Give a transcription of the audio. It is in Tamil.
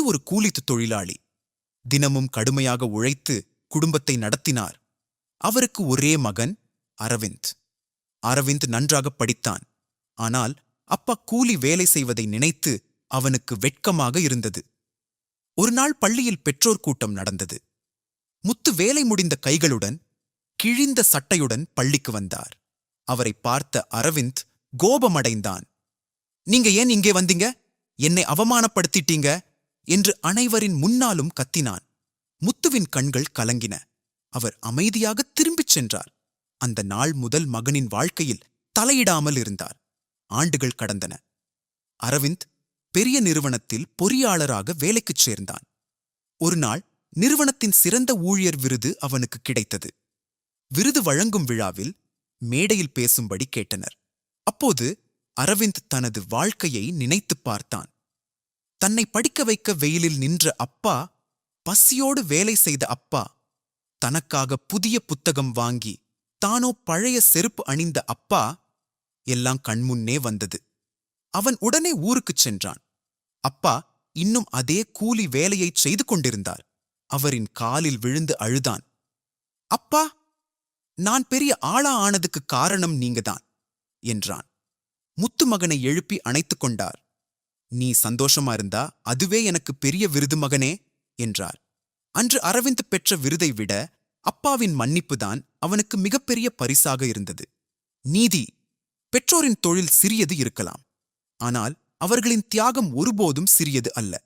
ஒரு கூலித் தொழிலாளி. தினமும் கடுமையாக உழைத்து குடும்பத்தை நடத்தினார். அவருக்கு ஒரே மகன் அரவிந்த். அரவிந்த் நன்றாக படித்தான். ஆனால் அப்பா கூலி வேலை செய்வதை நினைத்து அவனுக்கு வெட்கமாக இருந்தது. ஒருநாள் பள்ளியில் பெற்றோர் கூட்டம் நடந்தது. முத்து வேலை முடிந்த கைகளுடன் கிழிந்த சட்டையுடன் பள்ளிக்கு வந்தார். அவரை பார்த்த அரவிந்த் கோபமடைந்தான். நீங்க ஏன் இங்கே வந்தீங்க? என்னை அவமானப்படுத்திட்டீங்க என்று அனைவரின் முன்னாலும் கத்தினான். முத்துவின் கண்கள் கலங்கின. அவர் அமைதியாக திரும்பிச் சென்றார். அந்த நாள் முதல் மகனின் வாழ்க்கையில் தலையிடாமல் இருந்தார். ஆண்டுகள் கடந்தன. அரவிந்த் பெரிய நிறுவனத்தில் பொறியாளராக வேலைக்குச் சேர்ந்தான். ஒருநாள் நிறுவனத்தின் சிறந்த ஊழியர் விருது அவனுக்கு கிடைத்தது. விருது வழங்கும் விழாவில் மேடையில் பேசும்படி கேட்டனர். அப்போது அரவிந்த் தனது வாழ்க்கையை நினைத்துப் பார்த்தான். தன்னை படிக்க வைக்க வெயிலில் நின்ற அப்பா, பசியோடு வேலை செய்த அப்பா, தனக்காக புதிய புத்தகம் வாங்கி தானோ பழைய செருப்பு அணிந்த அப்பா, எல்லாம் கண்முன்னே வந்தது. அவன் உடனே ஊருக்குச் சென்றான். அப்பா இன்னும் அதே கூலி வேலையைச் செய்து கொண்டிருந்தார். அவரின் காலில் விழுந்து அழுதான். அப்பா, நான் பெரிய ஆளா ஆனதுக்கு காரணம் நீங்கதான் என்றான். முத்து மகனை எழுப்பி அணைத்துக் கொண்டார். நீ சந்தோஷமா இருந்தா அதுவே எனக்கு பெரிய விருது மகனே என்றார். அன்று அரவிந்த் பெற்ற விருதை விட அப்பாவின் மன்னிப்புதான் அவனுக்கு மிகப்பெரிய பரிசாக இருந்தது. நீதி. பெற்றோரின் தொழில் சிறியது இருக்கலாம், ஆனால் அவர்களின் தியாகம் ஒருபோதும் சிறியது அல்ல.